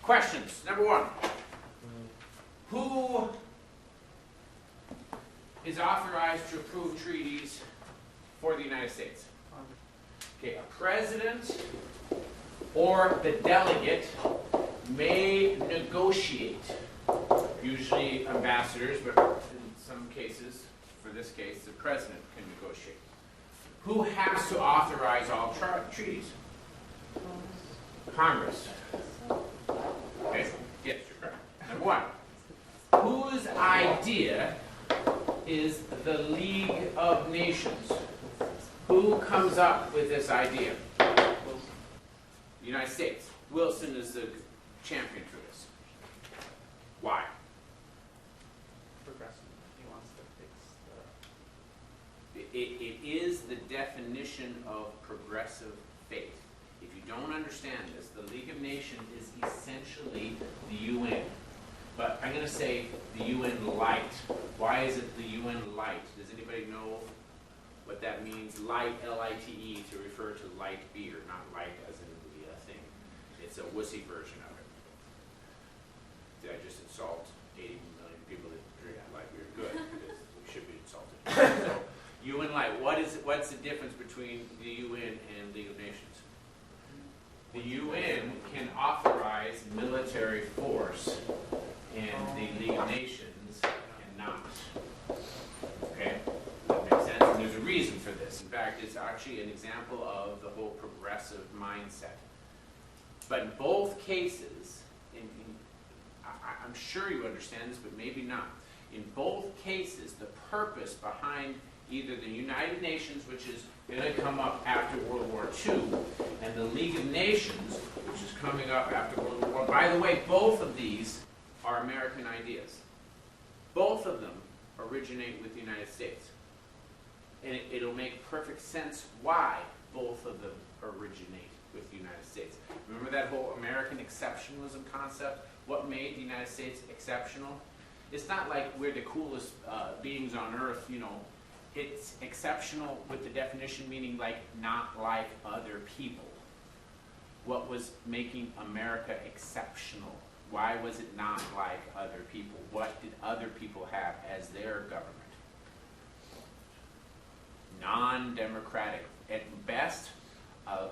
Questions. Number one. Who is authorized to approve treaties for the United States? Okay, a president or the delegate may negotiate. Usually ambassadors, but in some cases, for this case, the president can negotiate. Who has to authorize all treaties? Congress. Okay, yes, you're correct. Number one. Whose idea is the League of Nations? Who comes up with this idea? The United States. Wilson is the champion for this. Why? Progressive. He wants to fix the... It is the definition of progressive faith. If you don't understand this, the League of Nations is essentially the UN. But I'm going to say the UN Light. Why is it the UN Light? Does anybody know what that means? Light, L-I-T-E, to refer to light beer, not light as in the thing. It's a wussy version of it. Did I just insult 80 million people that drink light beer? Good, because we should be insulted. So, UN Light. What's the difference between the UN and League of Nations? The UN can authorize military force, and the League of Nations cannot. Okay? That makes sense? And there's a reason for this. In fact, it's actually an example of the whole progressive mindset. But in both cases, I'm sure you understand this, but maybe not. In both cases, the purpose behind either the United Nations, which is going to come up after World War II, and the League of Nations, which is coming up after World War I. By the way, both of these are American ideas. Both of them originate with the United States. And it'll make perfect sense why both of them originate with the United States. Remember that whole American exceptionalism concept? What made the United States exceptional? It's not like we're the coolest beings on earth, you know. It's exceptional with the definition meaning like not like other people. What was making America exceptional? Why was it not like other people? What did other people have as their government? Non-democratic. At best, a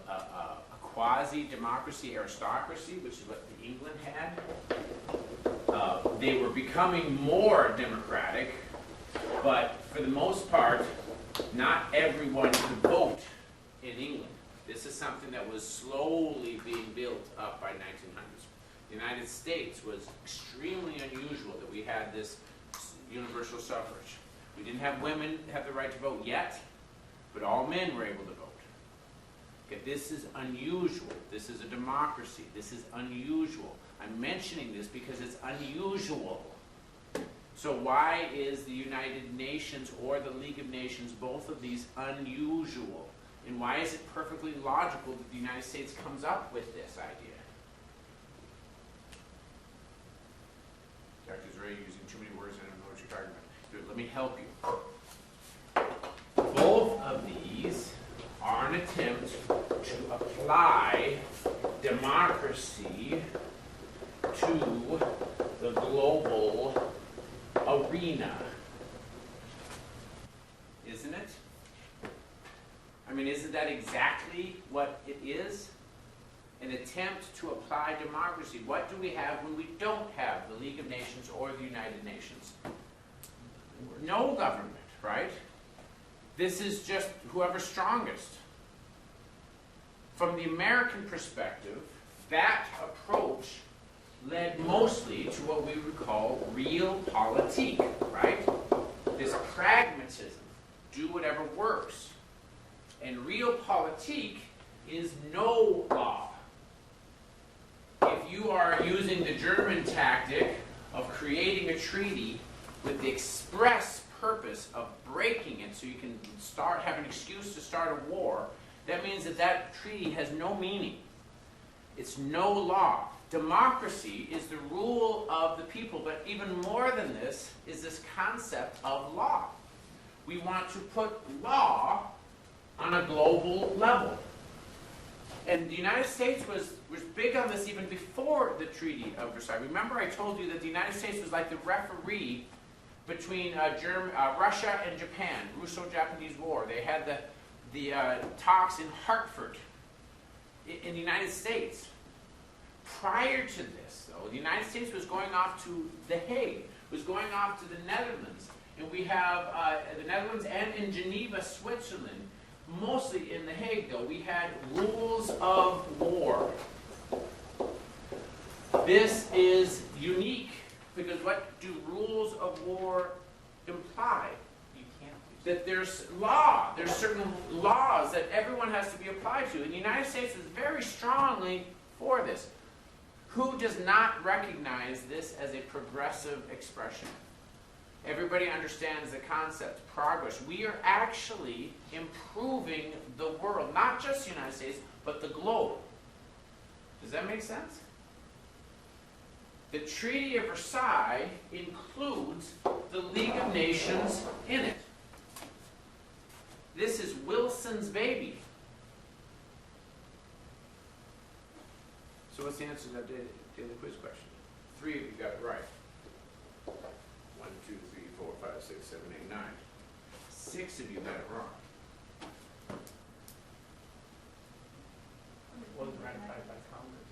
quasi-democracy aristocracy, which is what England had. They were becoming more democratic, but for the most part, not everyone could vote in England. This is something that was slowly being built up by 1900s. The United States was extremely unusual that we had this universal suffrage. We didn't have women have the right to vote yet, but all men were able to vote. Okay, this is unusual. This is a democracy. This is unusual. I'm mentioning this because it's unusual. So why is the United Nations or the League of Nations, both of these, unusual? And why is it perfectly logical that the United States comes up with this idea? Dr. Zorea, you're using too many words, I don't know what you're talking about. Let me help you. Both of these are an attempt to apply democracy to the global arena. Isn't it? I mean, isn't that exactly what it is? An attempt to apply democracy. What do we have when we don't have the League of Nations or the United Nations? No government, right? This is just whoever's strongest. From the American perspective, that approach led mostly to what we would call realpolitik, right? This pragmatism, do whatever works. And realpolitik is no law. If you are using the German tactic of creating a treaty with the express purpose of breaking it so you can have an excuse to start a war, that means that that treaty has no meaning. It's no law. Democracy is the rule of the people, but even more than this is this concept of law. We want to put law on a global level. And the United States was big on this even before the Treaty of Versailles. Remember I told you that the United States was like the referee between Russia and Japan, Russo-Japanese War. They had the talks in Hartford in the United States. Prior to this, though, the United States was going off to The Hague, was going off to the Netherlands. And we have the Netherlands and in Geneva, Switzerland. Mostly in The Hague, though, we had rules of war. This is unique because what do rules of war imply? You can't do That there's law, there's certain laws that everyone has to be applied to. And the United States is very strongly for this. Who does not recognize this as a progressive expression? Everybody understands the concept, progress. We are actually improving the world, not just the United States, but the globe. Does that make sense? The Treaty of Versailles includes the League of Nations in it. This is Wilson's baby. So what's the answer to that daily quiz question? 3 of you got it right. 1, 2, 3, 4, 5, 6, 7, 8, 9. 6 of you got it wrong. Wasn't ratified by Congress.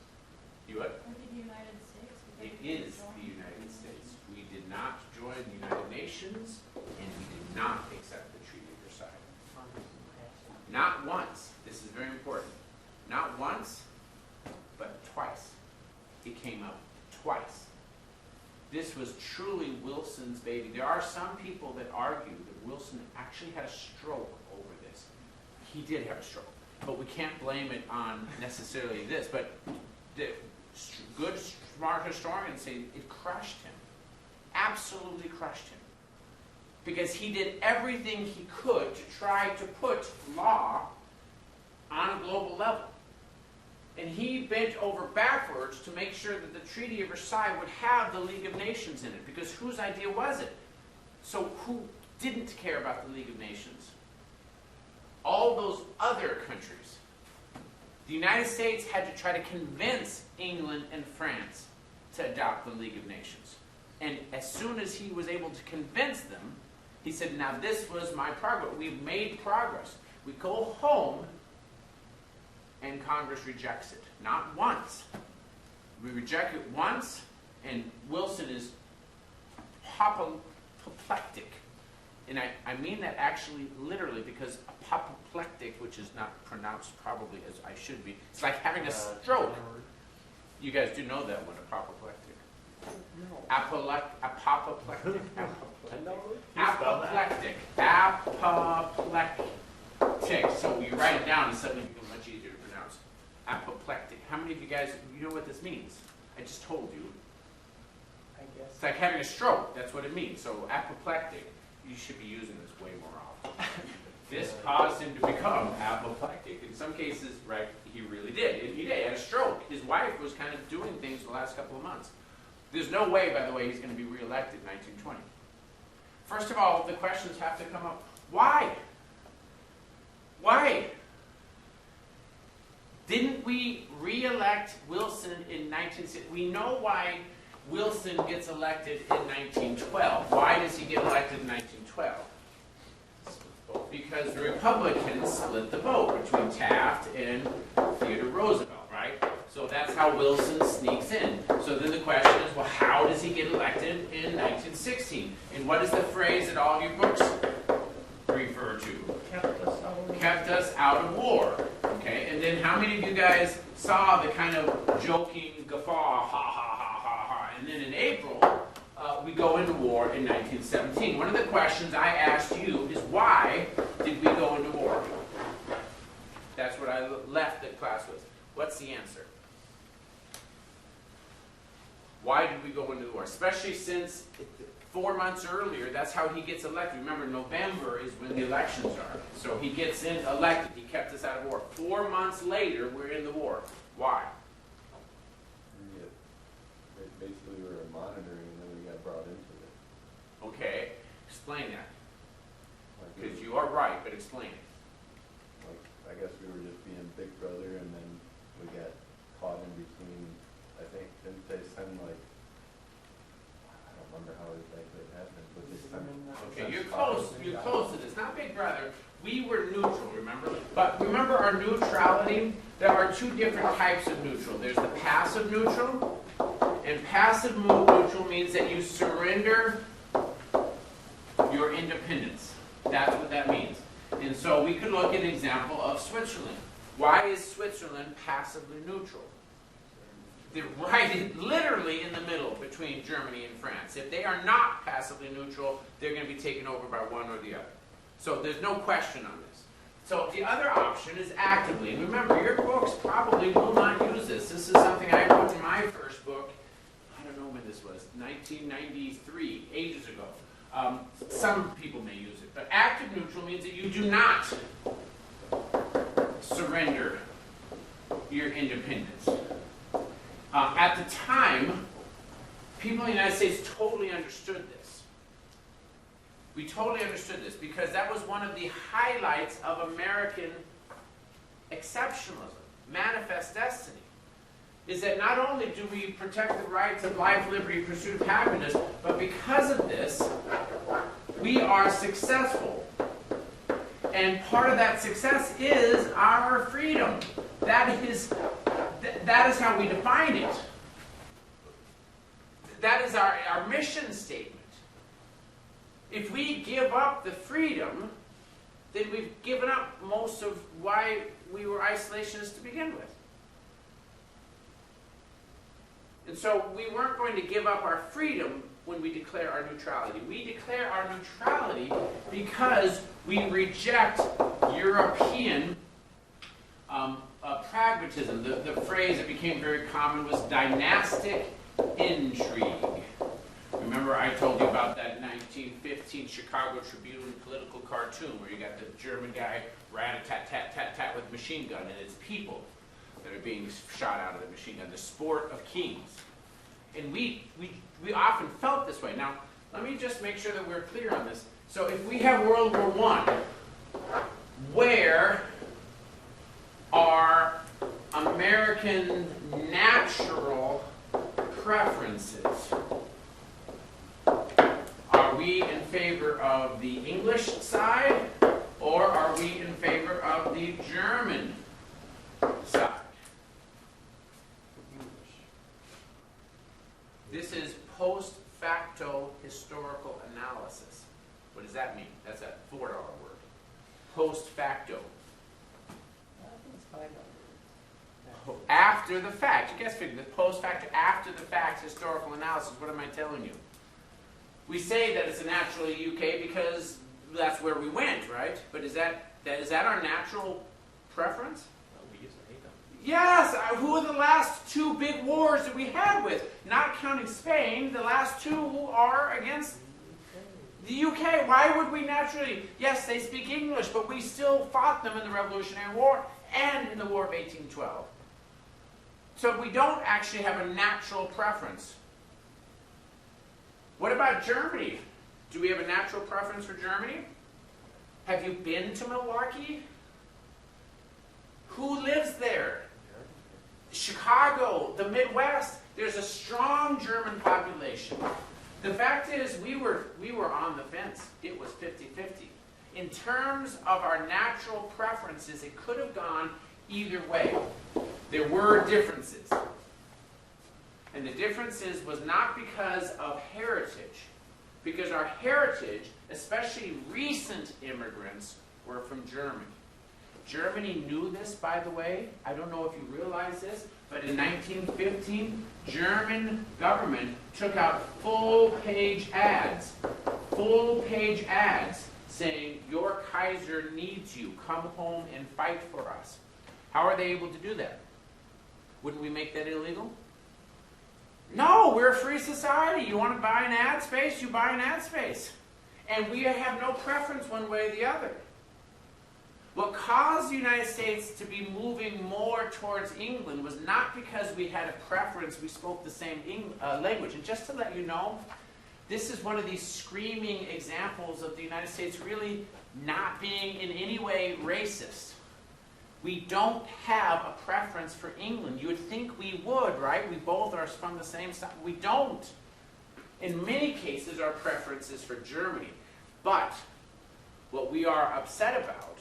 You what? Or the United States? It is the United States. We did not join the United Nations, and we did not accept the Treaty of Versailles. Not once. This is very important. Not once, but twice. It came up twice. This was truly Wilson's baby. There are some people that argue that Wilson actually had a stroke over this. He did have a stroke, but we can't blame it on necessarily this. But the good, smart historians say it crushed him. Absolutely crushed him. Because he did everything he could to try to put law on a global level. And he bent over backwards to make sure that the Treaty of Versailles would have the League of Nations in it. Because whose idea was it? So who didn't care about the League of Nations? All those other countries. The United States had to try to convince England and France to adopt the League of Nations. And as soon as he was able to convince them, he said, now this was my progress. We've made progress. We go home and Congress rejects it. Not once. We reject it once, and Wilson is apoplectic. And I mean that actually literally, because apoplectic, which is not pronounced probably as I should be, it's like having a stroke. You guys do know that one, apoplectic. Apoplectic. Apoplectic. Apoplectic. So you write it down and suddenly it becomes much easier to pronounce. Apoplectic. How many of you guys, you know what this means? I just told you. I guess. It's like having a stroke. That's what it means. So apoplectic, you should be using this way more often. This caused him to become apoplectic. In some cases, right, he really did. He did. He had a stroke. His wife was kind of doing things the last couple of months. There's no way, by the way, he's going to be reelected in 1920. First of all, the questions have to come up. Why? Why? Didn't we re-elect Wilson in 1960? We know why Wilson gets elected in 1912. Why does he get elected in 1912? Because the Republicans split the vote between Taft and Theodore Roosevelt, right? So that's how Wilson sneaks in. So then the question is, well, how does he get elected in 1916? And what is the phrase that all of your books refer to? Kept us out of war. Okay, and then how many of you guys saw the kind of joking guffaw, ha ha ha ha ha, and then in April, we go into war in 1917. One of the questions I asked you is, why did we go into war? That's what I left the class with. What's the answer? Why did we go into war? Especially since 4 months earlier, that's how he gets elected. Remember, November is when the elections are. So he gets elected. He kept us out of war. 4 months later, we're in the war. Why? Yeah. Basically, we were monitoring, and then we got brought into it. Okay, explain that. Like, Because you are right, but explain it. like, I guess we were just being big brother, and then we got caught in between, I think, didn't they send like, I don't remember how exactly it happened, but they sent. Okay, you're close to this, not Big Brother. We were neutral, remember? But remember our neutrality? There are two different types of neutral. There's the passive neutral, and passive neutral means that you surrender your independence. That's what that means. And so we could look at an example of Switzerland. Why is Switzerland passively neutral? They're right, literally in the middle between Germany and France. If they are not passively neutral, they're going to be taken over by one or the other. So there's no question on this. So the other option is actively. And remember, your books probably will not use this. This is something I wrote in my first book. I don't know when this was, 1993, ages ago. Some people may use it. But active neutral means that you do not surrender your independence. At the time, people in the United States totally understood this. We totally understood this because that was one of the highlights of American exceptionalism, manifest destiny, is that not only do we protect the rights of life, liberty, pursuit of happiness, but because of this, we are successful. And part of that success is our freedom. That is how we define it. That is our mission statement. If we give up the freedom, then we've given up most of why we were isolationists to begin with. And so we weren't going to give up our freedom when we declare our neutrality. We declare our neutrality because we reject European pragmatism. The phrase that became very common was dynastic intrigue. Remember I told you about that 1915 Chicago Tribune political cartoon where you got the German guy rat-a-tat-tat-tat-tat with a machine gun, and it's people that are being shot out of the machine gun, the sport of kings. And we often felt this way. Now, let me just make sure that we're clear on this. So if we have World War I, where are American natural preferences? Are we in favor of the English side, or are we in favor of the German side? This is post facto historical analysis. What does that mean? That's a $4 word. Post facto. After the fact. You guys figure the post facto, after the fact historical analysis. What am I telling you? We say that it's a naturally UK because that's where we went, right? But is that our natural preference? Yes, who are the last two big wars that we had with? Not counting Spain, the last two are against the UK. Why would we naturally? Yes, they speak English, but we still fought them in the Revolutionary War and in the War of 1812. So we don't actually have a natural preference. What about Germany? Do we have a natural preference for Germany? Have you been to Milwaukee? Who lives there? Chicago, the Midwest, there's a strong German population. The fact is, we were on the fence. It was 50-50. In terms of our natural preferences, it could have gone either way. There were differences. And the differences was not because of heritage, because our heritage, especially recent immigrants, were from Germany. Germany knew this, by the way. I don't know if you realize this, but in 1915, German government took out full-page ads saying, "Your Kaiser needs you. Come home and fight for us." How are they able to do that? Wouldn't we make that illegal? No, we're a free society. You want to buy an ad space, you buy an ad space. And we have no preference one way or the other. What caused the United States to be moving more towards England was not because we had a preference, we spoke the same language. And just to let you know, this is one of these screaming examples of the United States really not being in any way racist. We don't have a preference for England. You would think we would, right? We both are from the same side. We don't. In many cases, our preference is for Germany. But what we are upset about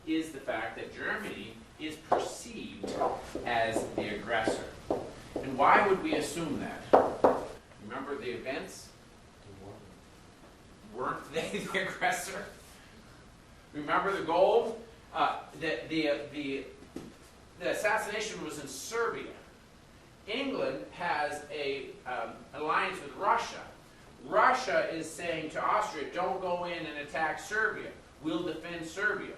is the fact that Germany is perceived as the aggressor. And why would we assume that? Remember the events? Weren't they the aggressor? Remember the gold? The assassination was in Serbia. England has a alliance with Russia. Russia is saying to Austria, don't go in and attack Serbia. We'll defend Serbia.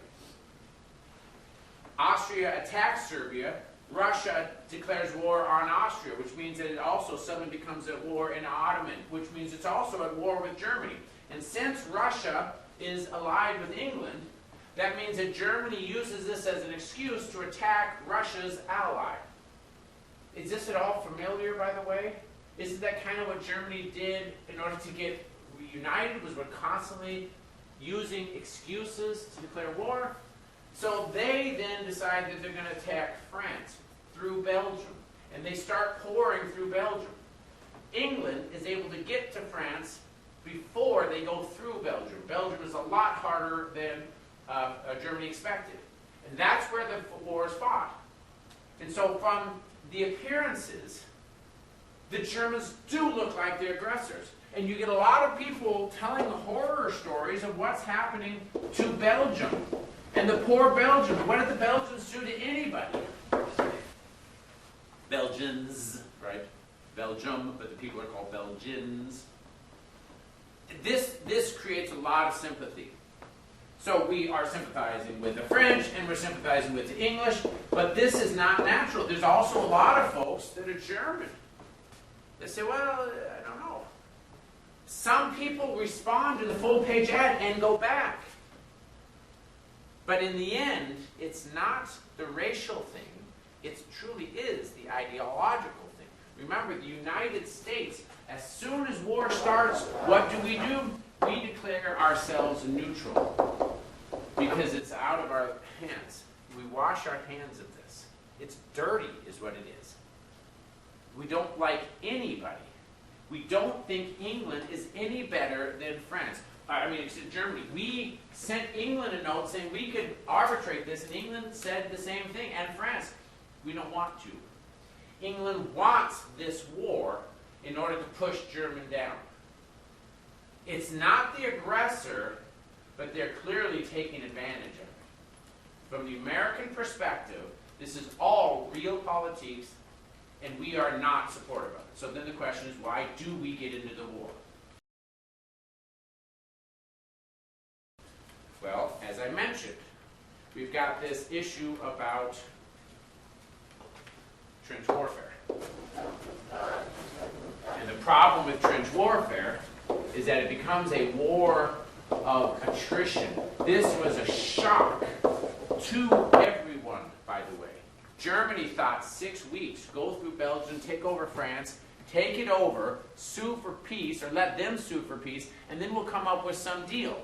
Austria attacks Serbia. Russia declares war on Austria, which means that it also suddenly becomes at war in Ottoman, which means it's also at war with Germany. And since Russia is allied with England, that means that Germany uses this as an excuse to attack Russia's ally. Is this at all familiar, by the way? Isn't that kind of what Germany did in order to get reunited? Was we're constantly using excuses to declare war? So they then decide that they're going to attack France through Belgium. And they start pouring through Belgium. England is able to get to France before they go through Belgium. Belgium is a lot harder than Germany expected. And that's where the war is fought. And so from the appearances, the Germans do look like the aggressors. And you get a lot of people telling horror stories of what's happening to Belgium. And the poor Belgians. What did the Belgians do to anybody? Belgians, right? Belgium, but the people are called Belgians. This creates a lot of sympathy. So we are sympathizing with the French and we're sympathizing with the English, but this is not natural. There's also a lot of folks that are German. They say, well, I don't know. Some people respond to the full-page ad and go back. But in the end, it's not the racial thing. It truly is the ideological thing. Remember, the United States, as soon as war starts, what do? We declare ourselves neutral because it's out of our hands. We wash our hands of this. It's dirty is what it is. We don't like anybody. We don't think England is any better than France. It's Germany. We sent England a note saying we could arbitrate this, and England said the same thing, and France. We don't want to. England wants this war in order to push Germany down. It's not the aggressor, but they're clearly taking advantage of it. From the American perspective, this is all real politics, and we are not supportive of it. So then the question is, why do we get into the war? Well, as I mentioned, we've got this issue about trench warfare. And the problem with trench warfare is that it becomes a war of attrition. This was a shock to everyone, by the way. Germany thought 6 weeks, go through Belgium, take over France, take it over, sue for peace, or let them sue for peace, and then we'll come up with some deal.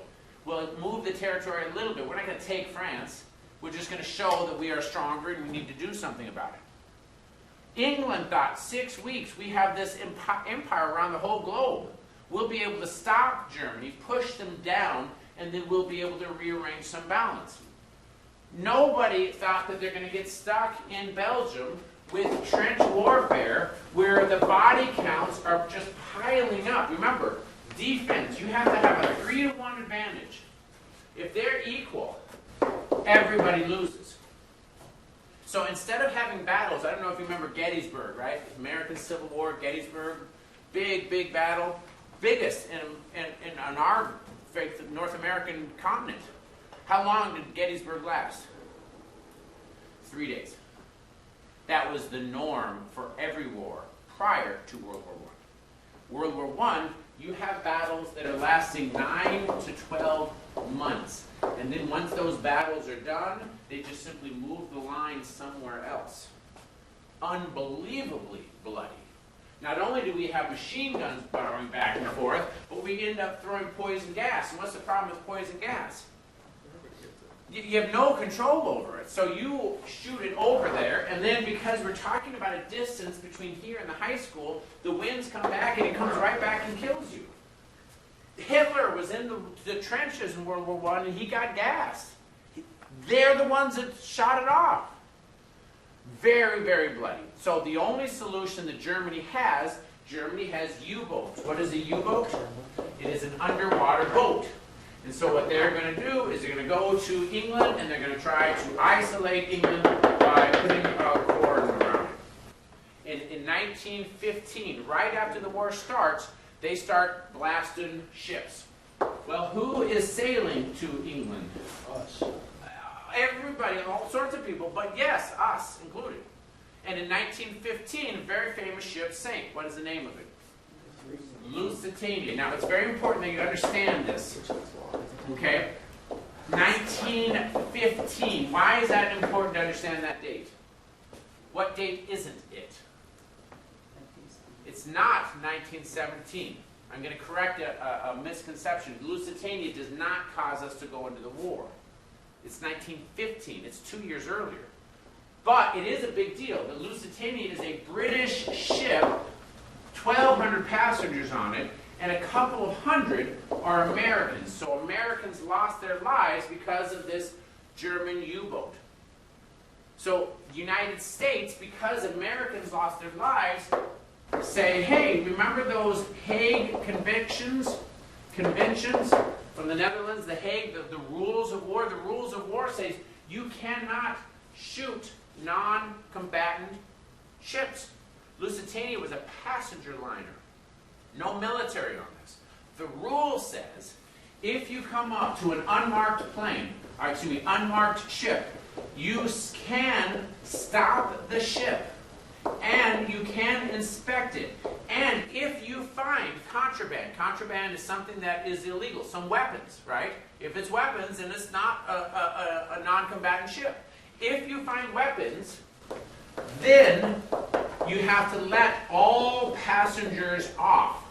We'll move the territory a little bit. We're not going to take France. We're just going to show that we are stronger and we need to do something about it. England thought 6 weeks, we have this empire around the whole globe. We'll be able to stop Germany, push them down, and then we'll be able to rearrange some balance. Nobody thought that they're going to get stuck in Belgium with trench warfare where the body counts are just piling up. Remember, defense, you have to have a 3-to-1 advantage. If they're equal, everybody loses. So instead of having battles, I don't know if you remember Gettysburg, right? American Civil War, Gettysburg, big battle. Biggest in our North American continent. How long did Gettysburg last? 3 days. That was the norm for every war prior to World War I. World War I, you have battles that are lasting 9 to 12 months. And then once those battles are done, they just simply move the line somewhere else. Unbelievably bloody. Not only do we have machine guns firing back and forth, but we end up throwing poison gas. And what's the problem with poison gas? You have no control over it. So you shoot it over there, and then because we're talking about a distance between here and the high school, the winds come back and it comes right back and kills you. Hitler was in the trenches in World War I, and he got gassed. They're the ones that shot it off. Very, very bloody. So the only solution that Germany has U-boats. What is a U-boat? It is an underwater boat. And so what they're going to do is they're going to go to England, and they're going to try to isolate England by putting a cordon around it. In 1915, right after the war starts, they start blasting ships. Well, who is sailing to England? Us. Everybody, all sorts of people, but yes, us included. And in 1915, a very famous ship sank. What is the name of it? Lusitania. Now, it's very important that you understand this. Okay? 1915. Why is that important to understand that date? What date isn't it? It's not 1917. I'm going to correct a misconception. Lusitania does not cause us to go into the war. It's 1915. It's 2 years earlier. But it is a big deal. The Lusitania is a British ship, 1,200 passengers on it, and a couple of hundred are Americans. So Americans lost their lives because of this German U-boat. So the United States, because Americans lost their lives, say, hey, remember those Hague conventions from the Netherlands, the Hague, the rules of war? The rules of war says you cannot shoot non-combatant ships. Lusitania was a passenger liner. No military on this. The rule says if you come up to an unmarked plane, or excuse me, unmarked ship, you can stop the ship and you can inspect it. And if you find contraband is something that is illegal, some weapons, right? If it's weapons, then it's not a non-combatant ship. If you find weapons, then you have to let all passengers off.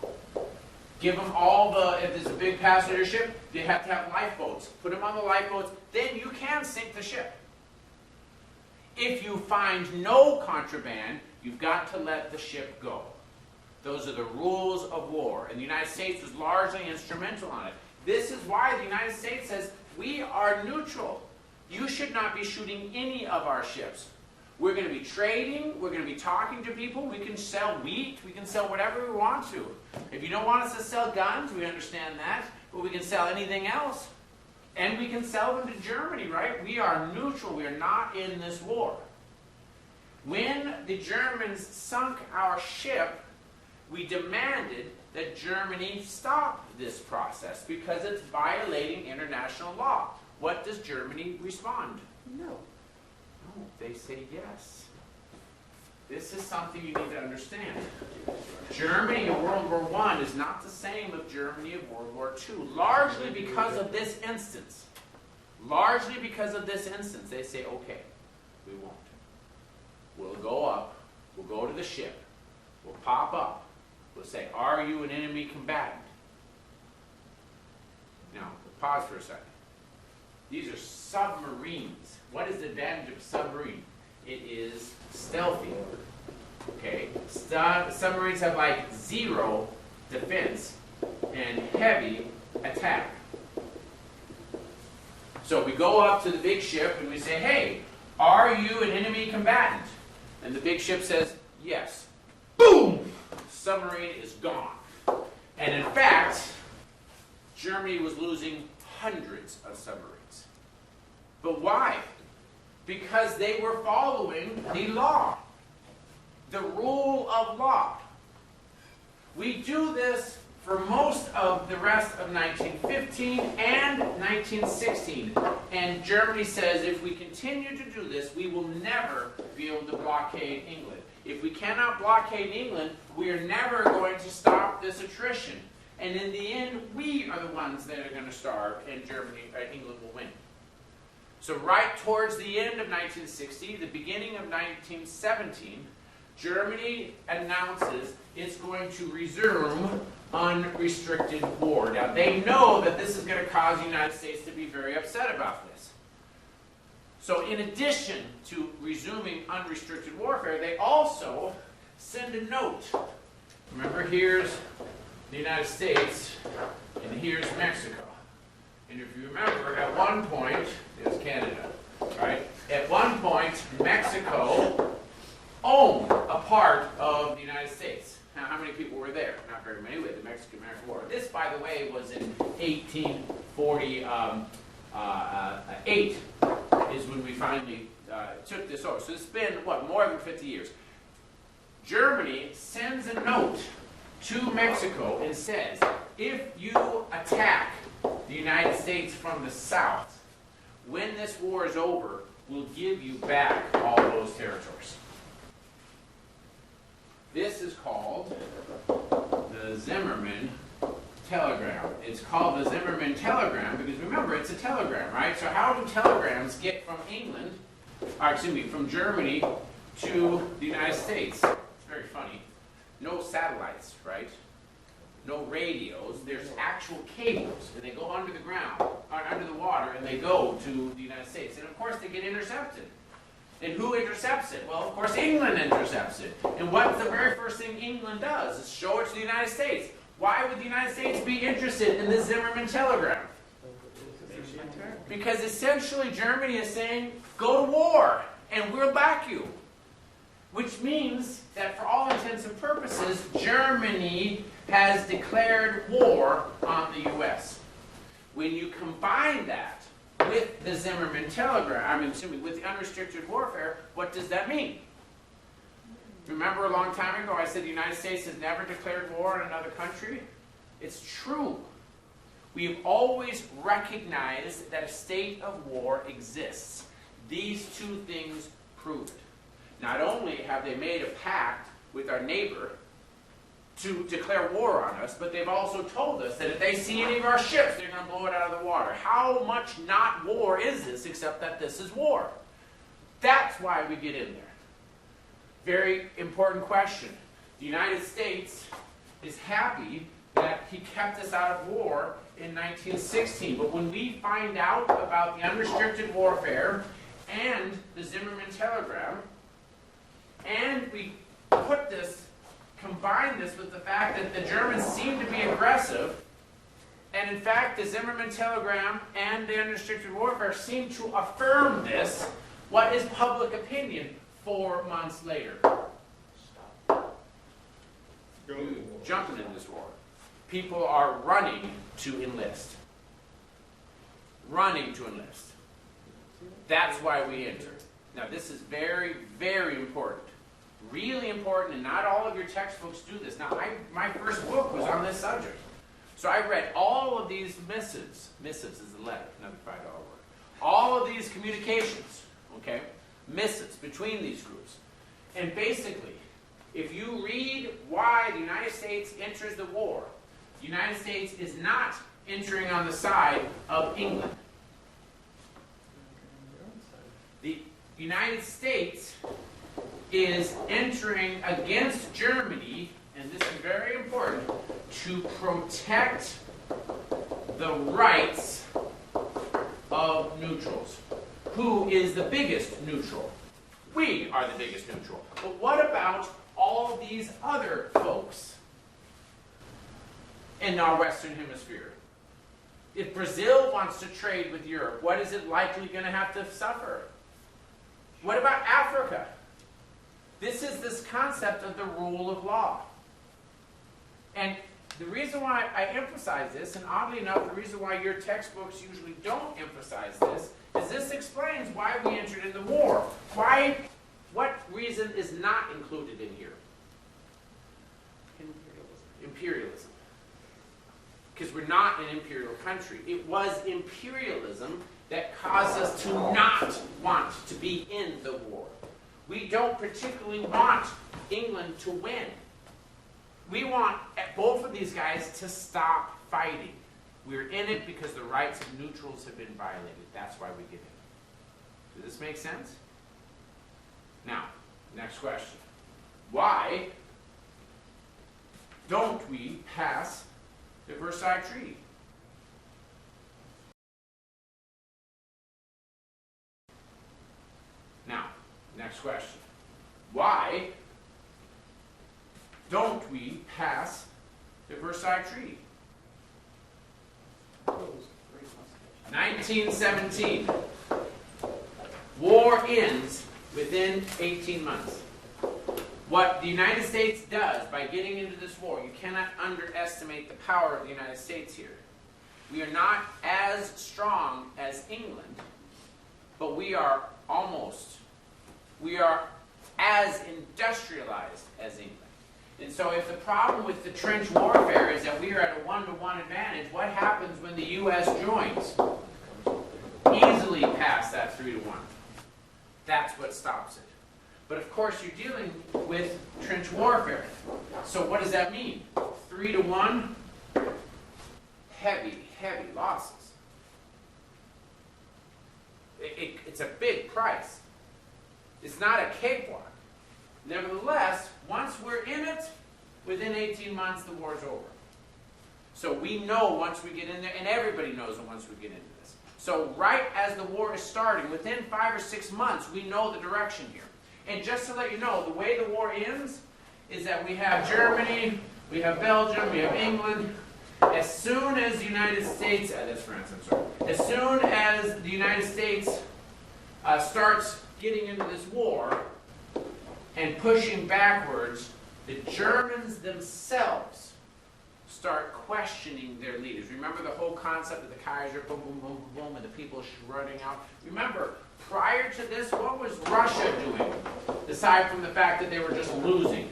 Give them all if there's a big passenger ship, they have to have lifeboats. Put them on the lifeboats, then you can sink the ship. If you find no contraband, you've got to let the ship go. Those are the rules of war, and the United States was largely instrumental on it. This is why the United States says, we are neutral. You should not be shooting any of our ships. We're going to be trading, we're going to be talking to people, we can sell wheat, we can sell whatever we want to. If you don't want us to sell guns, we understand that, but we can sell anything else. And we can sell them to Germany, right? We are neutral, we are not in this war. When the Germans sunk our ship, we demanded that Germany stop this process because it's violating international law. What does Germany respond? No. No, they say yes. This is something you need to understand. Germany of World War I is not the same as Germany of World War II, largely because of this instance. Largely because of this instance, they say, okay, we won't. We'll go up, we'll go to the ship, we'll pop up, we'll say, are you an enemy combatant? Now, pause for a second. These are submarines. What is the advantage of a submarine? It is stealthy. Okay? Submarines have like zero defense and heavy attack. So we go up to the big ship and we say, hey, are you an enemy combatant? And the big ship says, yes. Boom! Submarine is gone. And in fact, Germany was losing hundreds of submarines. But why? Because they were following the law. The rule of law. We do this for most of the rest of 1915 and 1916. And Germany says if we continue to do this, we will never be able to blockade England. If we cannot blockade England, we are never going to stop this attrition. And in the end, we are the ones that are going to starve, and England will win. So right towards the end of 1960, the beginning of 1917, Germany announces it's going to resume unrestricted war. Now, they know that this is going to cause the United States to be very upset about this. So in addition to resuming unrestricted warfare, they also send a note. Remember, here's the United States, and here's Mexico. And if you remember, at one point, there's Canada, right? At one point, Mexico owned a part of the United States. Now, how many people were there? Not very many. We had the Mexican-American War. This, by the way, was in 1848 is when we finally took this over. So it's been, what, more than 50 years. Germany sends a note to Mexico and says, if you attack the United States from the south, when this war is over, we'll give you back all those territories. This is called the Zimmermann telegram. It's called the Zimmermann telegram because remember, it's a telegram, right? So how do telegrams get from from Germany to the United States? It's very funny. No satellites, right? No radios. There's actual cables, and they go under the ground, or under the water, and they go to the United States. And of course, they get intercepted. And who intercepts it? Well, of course, England intercepts it. And what's the very first thing England does? Is show it to the United States. Why would the United States be interested in this Zimmermann telegram? Because essentially Germany is saying, go to war, and we'll back you. Which means that for all intents and purposes, Germany has declared war on the U.S. When you combine that with the Zimmermann telegram, with the unrestricted warfare, what does that mean? Remember a long time ago I said the United States has never declared war on another country? It's true. We've always recognized that a state of war exists. These two things prove it. Not only have they made a pact with our neighbor to declare war on us, but they've also told us that if they see any of our ships, they're going to blow it out of the water. How much not war is this except that this is war? That's why we get in there. Very important question. The United States is happy that he kept us out of war in 1916, but when we find out about the unrestricted warfare and the Zimmermann telegram, and we combine this with the fact that the Germans seem to be aggressive, and in fact the Zimmermann telegram and the unrestricted warfare seem to affirm this, what is public opinion 4 months later? Jumping in this war. People are running to enlist. Running to enlist. That's why we enter. Now this is very, very important. Really important, and not all of your textbooks do this. Now, my first book was on this subject. So I read all of these missives. Missives is a letter, another $5 word. All of these communications, okay? Missives between these groups. And basically, if you read why the United States enters the war, the United States is not entering on the side of England. The United States is entering against Germany, and this is very important, to protect the rights of neutrals. Who is the biggest neutral? We are the biggest neutral. But what about all these other folks in our Western Hemisphere? If Brazil wants to trade with Europe, what is it likely going to have to suffer? What about Africa? This is this concept of the rule of law. And the reason why I emphasize this, and oddly enough, the reason why your textbooks usually don't emphasize this, is this explains why we entered into war. What reason is not included in here? Imperialism. Because we're not an imperial country. It was imperialism that caused us to not want to be in the war. We don't particularly want England to win. We want both of these guys to stop fighting. We're in it because the rights of neutrals have been violated. That's why we get in. Does this make sense? Now, next question. Why don't we pass the Versailles Treaty? Next question. Why don't we pass the Versailles Treaty? 1917. War ends within 18 months. What the United States does by getting into this war, you cannot underestimate the power of the United States here. We are not as strong as England, but we are as industrialized as England. And so if the problem with the trench warfare is that we are at a 1-to-1 advantage, what happens when the U.S. joins? Easily past that 3-to-1. That's what stops it. But of course you're dealing with trench warfare. So what does that mean? 3-to-1, heavy losses. It's a big price. It's not a cakewalk. Nevertheless, once we're in it, within 18 months the war's over. So we know once we get in there, and everybody knows that once we get into this. So right as the war is starting, within 5 or 6 months, we know the direction here. And just to let you know, the way the war ends is that we have Germany, we have Belgium, we have England. As soon as the United States, that's France, I'm sorry. As soon as the United States starts getting into this war and pushing backwards, the Germans themselves start questioning their leaders. Remember the whole concept of the Kaiser, boom, boom, boom, boom, and the people running out? Remember, prior to this, what was Russia doing, aside from the fact that they were just losing?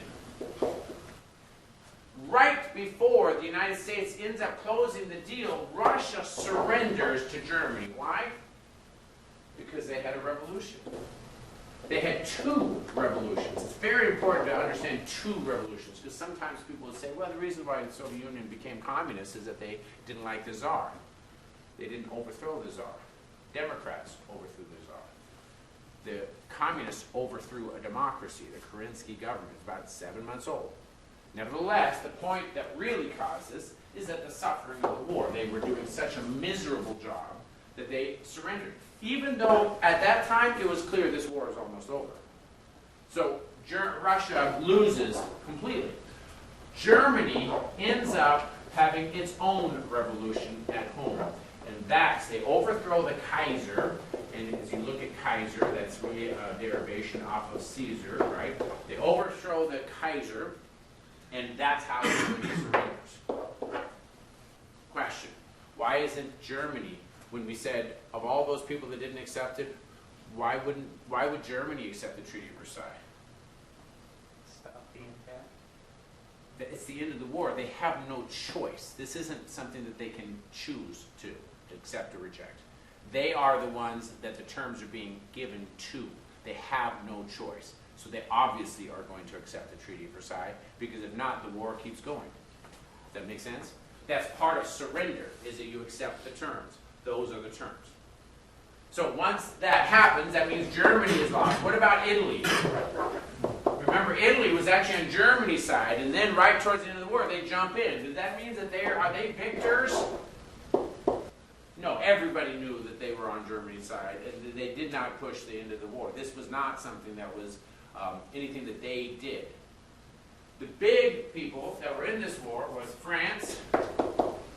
Right before the United States ends up closing the deal, Russia surrenders to Germany. Why? Because they had a revolution. They had 2 revolutions. It's very important to understand 2 revolutions, because sometimes people will say, well, the reason why the Soviet Union became communist is that they didn't like the Tsar. They didn't overthrow the Tsar. Democrats overthrew the Tsar. The communists overthrew a democracy, the Kerensky government. It's about 7 months old. Nevertheless, the point that really caused this is that the suffering of the war. They were doing such a miserable job that they surrendered. Even though at that time it was clear this war is almost over. So Russia loses completely. Germany ends up having its own revolution at home. And that's, they overthrow the Kaiser. And as you look at Kaiser, that's really a derivation off of Caesar, right? They overthrow the Kaiser. And that's how Germany surrenders. Question. Why isn't Germany, when we said of all those people that didn't accept it, why would Germany accept the Treaty of Versailles? Stop being fat. It's the end of the war. They have no choice. This isn't something that they can choose to accept or reject. They are the ones that the terms are being given to. They have no choice. So they obviously are going to accept the Treaty of Versailles, because if not, the war keeps going. Does that make sense? That's part of surrender, is that you accept the terms. Those are the terms. So once that happens, that means Germany is lost. What about Italy? Remember, Italy was actually on Germany's side, and then right towards the end of the war, they jump in. Does that mean that are they victors? No, everybody knew that they were on Germany's side, and they did not push the end of the war. This was not something that was anything that they did. The big people that were in this war was France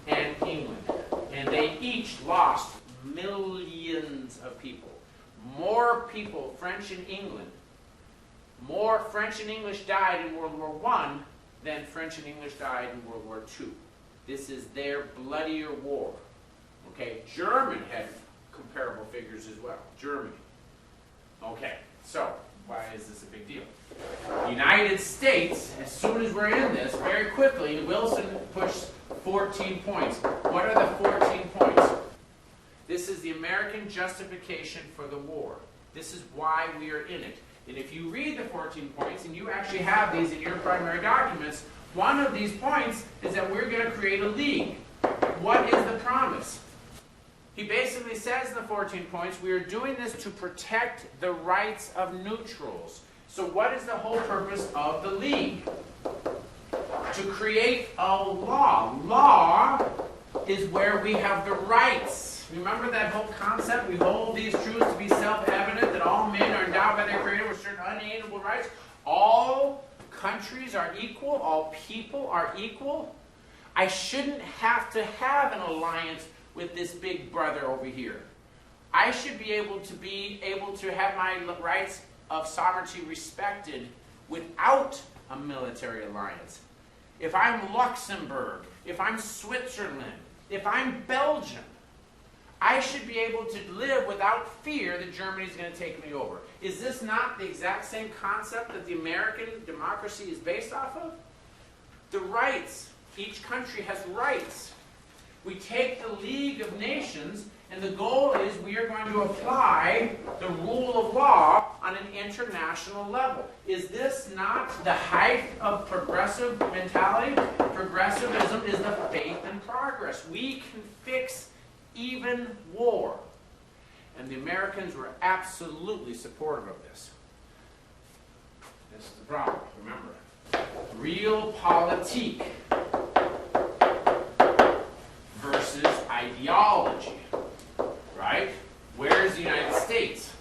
and England. And they each lost millions of people. More people, French and England, more French and English died in World War I than French and English died in World War II. This is their bloodier war. Okay, Germany had comparable figures as well. Germany. Okay, so why is this a big deal? The United States, as soon as we're in this, very quickly, Wilson pushed 14 points. What are the 14 points? This is the American justification for the war. This is why we are in it. And if you read the 14 points, and you actually have these in your primary documents, one of these points is that we're going to create a league. What is the promise? He basically says in the 14 points, we are doing this to protect the rights of neutrals. So what is the whole purpose of the League? To create a law. Law is where we have the rights. Remember that whole concept? We hold these truths to be self-evident, that all men are endowed by their Creator with certain rights, all countries are equal, all people are equal, I shouldn't have to have an alliance with this big brother over here. I should be able to have my rights of sovereignty respected without a military alliance. If I'm Luxembourg, if I'm Switzerland, if I'm Belgium, I should be able to live without fear that Germany's going to take me over. Is this not the exact same concept that the American democracy is based off of? The rights. Each country has rights. We take the League of Nations, and the goal is we are going to apply the rule of law on an international level. Is this not the height of progressive mentality? Progressivism is the faith in progress. We can fix even war. And the Americans were absolutely supportive of this. This is the problem, remember. Realpolitik versus ideology, right? Where is the United States?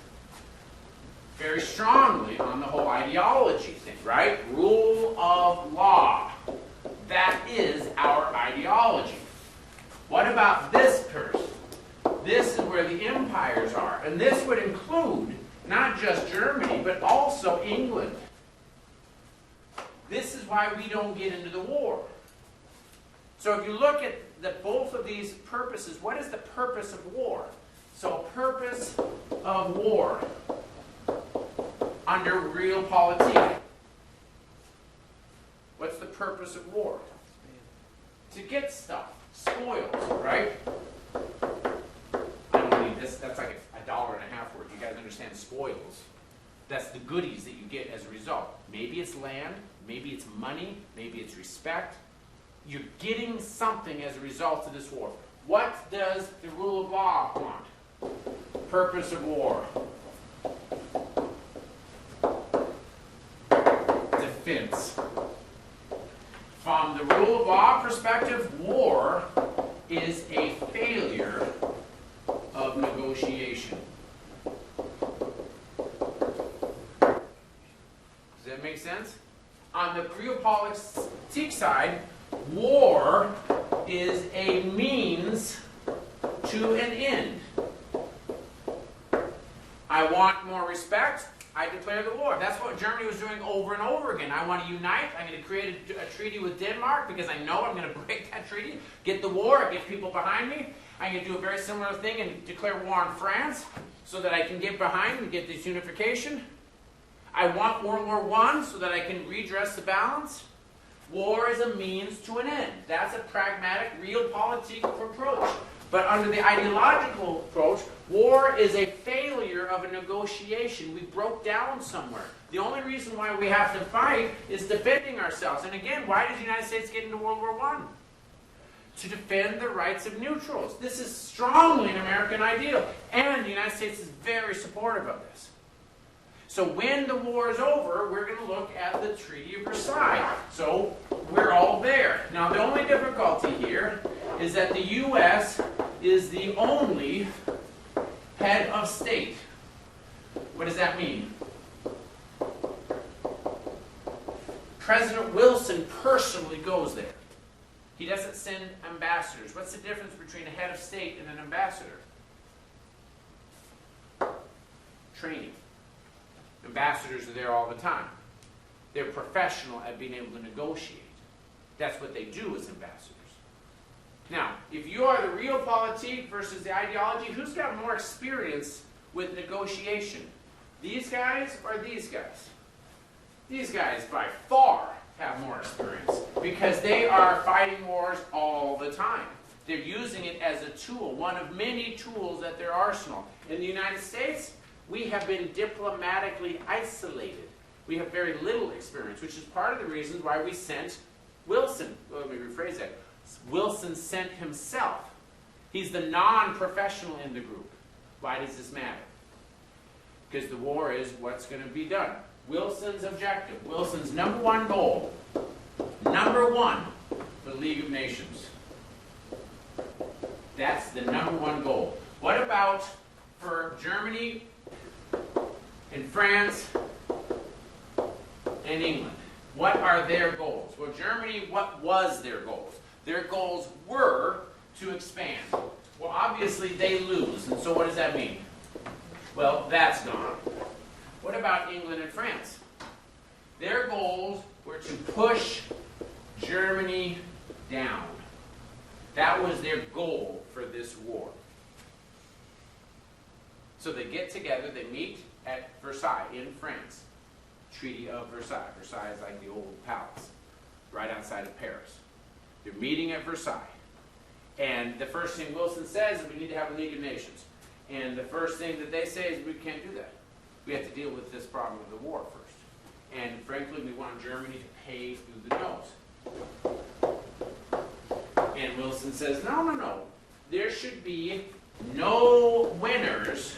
Very strongly on the whole ideology thing, right? Rule of law. That is our ideology. What about this person? This is where the empires are. And this would include not just Germany, but also England. This is why we don't get into the war. So if you look at both of these purposes, what is the purpose of war? So purpose of war under realpolitik. What's the purpose of war? To get stuff. Spoils, right? I don't need this. That's like $1.50 worth. You guys understand spoils. That's the goodies that you get as a result. Maybe it's land, maybe it's money, maybe it's respect. You're getting something as a result of this war. What does the rule of law want? Purpose of war. Defense. From the rule of law perspective, war is a failure of negotiation. Does that make sense? On the realpolitik side, war is a means to an end. I want more respect, I declare the war. That's what Germany was doing over and over again. I want to unite. I'm going to create a treaty with Denmark because I know I'm going to break that treaty, get the war, get people behind me. I'm going to do a very similar thing and declare war on France so that I can get behind and get this unification. I want World War I so that I can redress the balance. War is a means to an end. That's a pragmatic, realpolitik approach. But under the ideological approach, war is a failure of a negotiation. We broke down somewhere. The only reason why we have to fight is defending ourselves. And again, why did the United States get into World War I? To defend the rights of neutrals. This is strongly an American ideal. And the United States is very supportive of this. So when the war is over, we're going to look at the Treaty of Versailles. So we're all there. Now the only difficulty here is that the U.S. is the only head of state. What does that mean? President Wilson personally goes there. He doesn't send ambassadors. What's the difference between a head of state and an ambassador? Training. Ambassadors are there all the time. They're professional at being able to negotiate. That's what they do as ambassadors. Now, if you are the realpolitik versus the ideology, who's got more experience with negotiation? These guys or these guys? These guys, by far, have more experience because they are fighting wars all the time. They're using it as a tool, one of many tools at their arsenal. In the United States, we have been diplomatically isolated. We have very little experience, which is part of the reasons why we sent Wilson. Well, let me rephrase that. Wilson sent himself. He's the non-professional in the group. Why does this matter? Because the war is what's going to be done. Wilson's objective, Wilson's number one goal, number one, the League of Nations. That's the number one goal. What about for Germany and France and England. What are their goals? Well, Germany, what was their goals? Their goals were to expand. Well, obviously they lose, and so what does that mean? Well, that's gone. What about England and France? Their goals were to push Germany down. That was their goal for this war. So they get together, they meet at Versailles in France. Treaty of Versailles. Versailles is like the old palace, right outside of Paris. They're meeting at Versailles. And the first thing Wilson says is we need to have a League of Nations. And the first thing that they say is we can't do that. We have to deal with this problem of the war first. And frankly, we want Germany to pay through the nose. And Wilson says, no. There should be no winners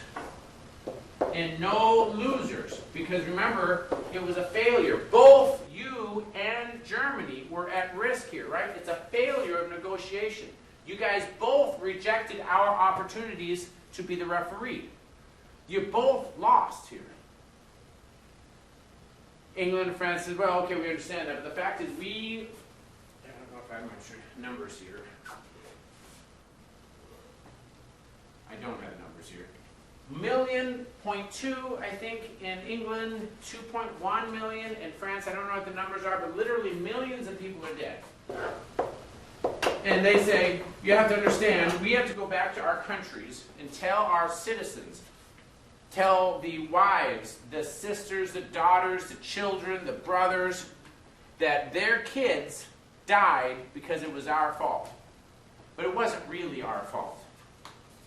and no losers. Because remember, it was a failure. Both you and Germany were at risk here, right? It's a failure of negotiation. You guys both rejected our opportunities to be the referee. You both lost here. England and France said, well, okay, we understand that. But the fact is I don't know if I have my numbers here. I don't have the numbers here. 1.2 million, I think, in England, 2.1 million in France. I don't know what the numbers are, but literally millions of people are dead. And they say, you have to understand, we have to go back to our countries and tell our citizens, tell the wives, the sisters, the daughters, the children, the brothers, that their kids died because it was our fault. But it wasn't really our fault.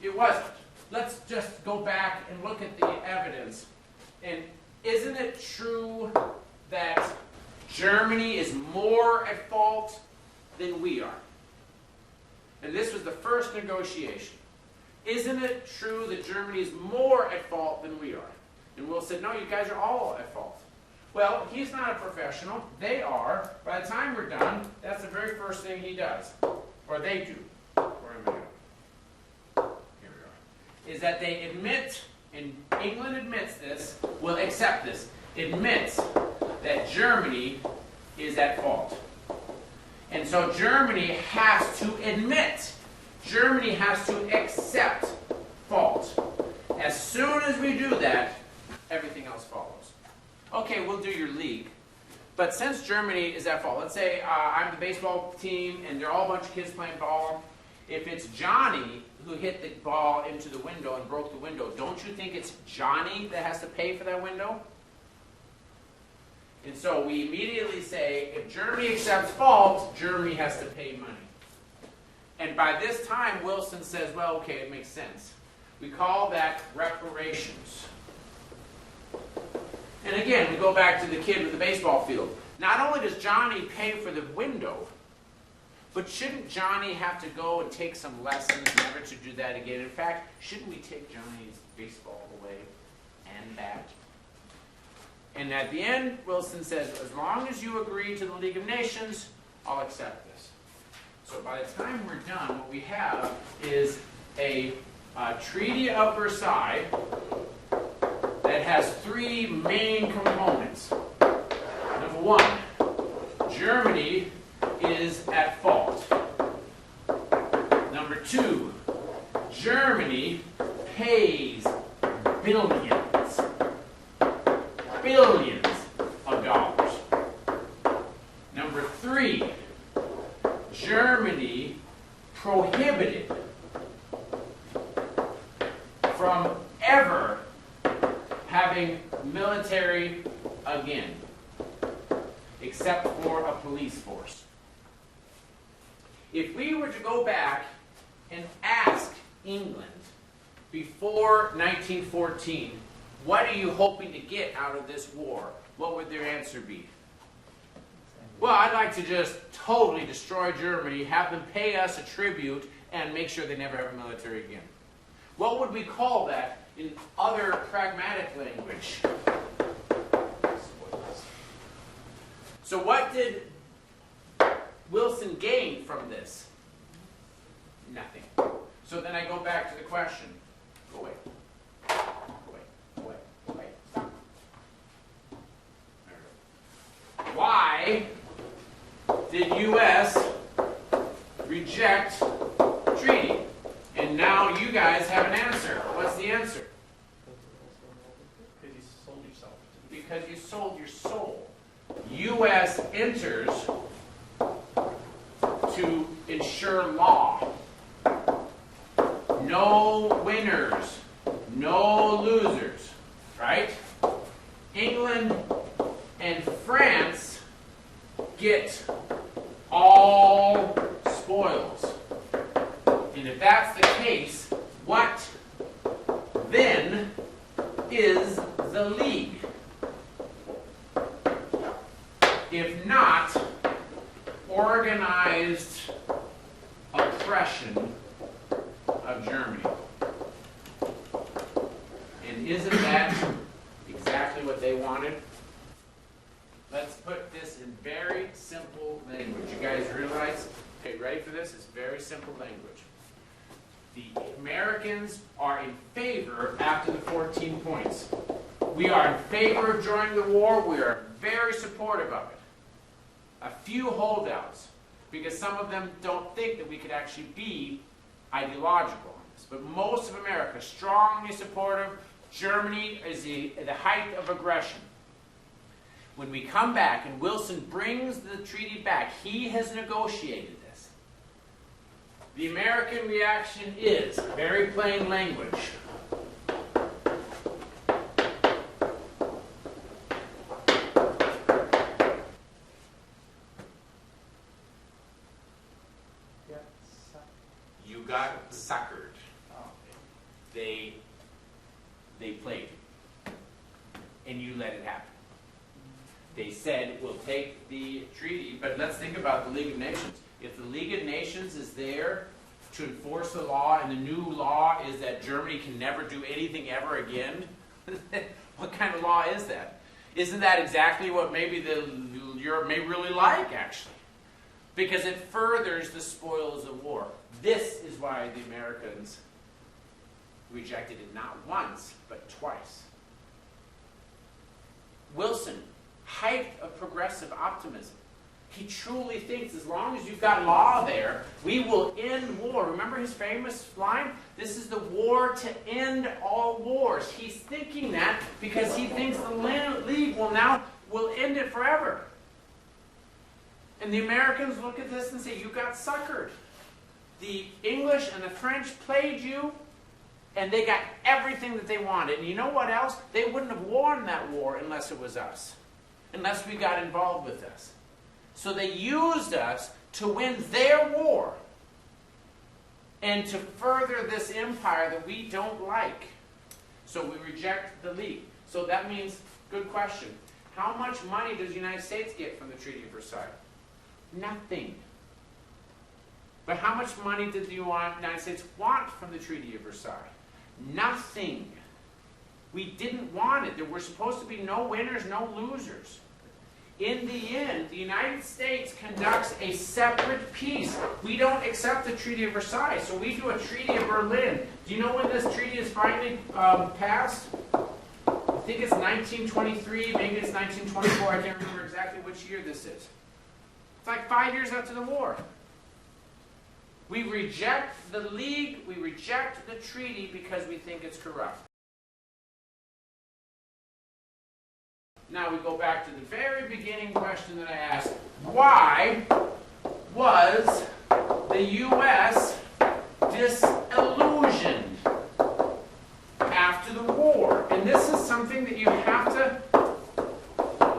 It wasn't. Let's just go back and look at the evidence. And isn't it true that Germany is more at fault than we are? And this was the first negotiation. Isn't it true that Germany is more at fault than we are? And Will said, no, you guys are all at fault. Well, he's not a professional. They are. By the time we're done, that's the very first thing he does. Or they do. Where am I going? Here we are. Is that they admit, and England admits this, will accept this, admits that Germany is at fault. And so Germany has to admit, Germany has to accept fault. As soon as we do that, everything else follows. Okay, we'll do your league. But since Germany is at fault, let's say I'm the baseball team and they're all a bunch of kids playing ball. If it's Johnny who hit the ball into the window and broke the window, don't you think it's Johnny that has to pay for that window? And so we immediately say, if Germany accepts fault, Germany has to pay money. And by this time, Wilson says, well, okay, it makes sense. We call that reparations. And again, we go back to the kid with the baseball field. Not only does Johnny pay for the window, but shouldn't Johnny have to go and take some lessons never to do that again? In fact, shouldn't we take Johnny's baseball away and bat? And at the end, Wilson says, as long as you agree to the League of Nations, I'll accept this. So by the time we're done, what we have is a Treaty of Versailles that has three main components. Number one, Germany is at fault. Number two, Germany pays billions of dollars. Number three, Germany prohibited from ever having military again, except for a police force. If we were to go back and ask England before 1914, what are you hoping to get out of this war? What would their answer be? Well, I'd like to just totally destroy Germany, have them pay us a tribute, and make sure they never have a military again. What would we call that in other pragmatic language? So what did Wilson gain from this? Nothing. So then I go back to the question. Go away. Go away. Go away. Go away. Stop. There we go. because you sold your soul. U.S. enters to ensure law. No winners, no losers, right? England and France get all spoils. And if that's the case, what then is the League? If not organized oppression of Germany. And isn't that exactly what they wanted? Let's put this in very simple language. You guys realize? Okay, ready for this? It's very simple language. The Americans are in favor after the 14 points. We are in favor of joining the war. We are very supportive of it. A few holdouts, because some of them don't think that we could actually be ideological on this. But most of America, strongly supportive. Germany is the height of aggression. When we come back and Wilson brings the treaty back, he has negotiated this. The American reaction is very plain language. You got suckered. They played you. And you let it happen. They said, we'll take the treaty, but let's think about the League of Nations. If the League of Nations is there to enforce the law, and the new law is that Germany can never do anything ever again, what kind of law is that? Isn't that exactly what maybe Europe may really like, actually? Because it furthers the spoils of war. This is why the Americans rejected it not once, but twice. Wilson, height of progressive optimism. He truly thinks as long as you've got law there, we will end war. Remember his famous line? This is the war to end all wars. He's thinking that because he thinks the League will end it forever. And the Americans look at this and say, you got suckered. The English and the French played you, and they got everything that they wanted. And you know what else? They wouldn't have won that war unless it was us. Unless we got involved with this. So they used us to win their war and to further this empire that we don't like. So we reject the League. So that means, good question, how much money does the United States get from the Treaty of Versailles? Nothing. But how much money did the United States want from the Treaty of Versailles? Nothing. We didn't want it. There were supposed to be no winners, no losers. In the end, the United States conducts a separate peace. We don't accept the Treaty of Versailles, so we do a Treaty of Berlin. Do you know when this treaty is finally passed? I think it's 1923, maybe it's 1924. I can't remember exactly which year this is. It's like 5 years after the war. We reject the League, we reject the treaty because we think it's corrupt. Now we go back to the very beginning question that I asked. Why was the U.S. disillusioned after the war? And this is something that you have to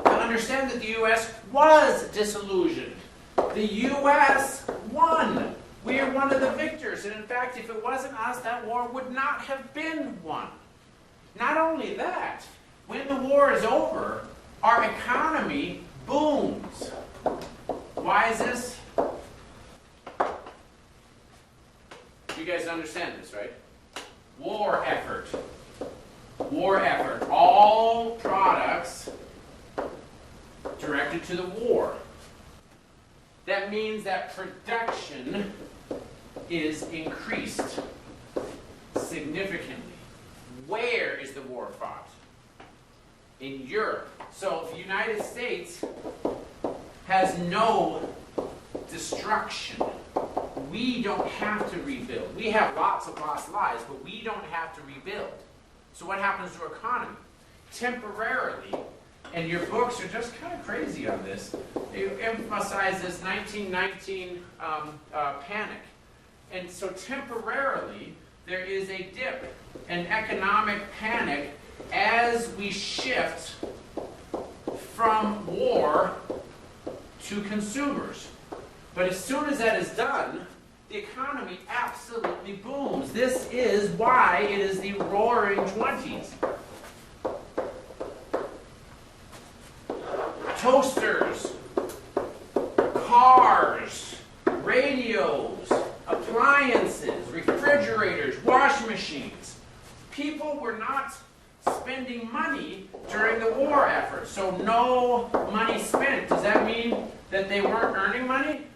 understand, that the U.S. was disillusioned. The U.S. won. We are one of the victors. And in fact, if it wasn't us, that war would not have been won. Not only that, when the war is over, our economy booms. Why is this? You guys understand this, right? War effort. War effort. All products directed to the war. That means that production is increased significantly. Where is the war fought? In Europe. So the United States has no destruction. We don't have to rebuild. We have lots of lost lives, but we don't have to rebuild. So what happens to our economy? Temporarily, And your books are just kind of crazy on this. They emphasize this 1919 panic. And so temporarily, there is a dip, an economic panic, as we shift from war to consumers. But as soon as that is done, the economy absolutely booms. This is why it is the roaring 20s. Toasters, cars, radios, appliances, refrigerators, washing machines. People were not spending money during the war effort, so no money spent. Does that mean that they weren't earning money?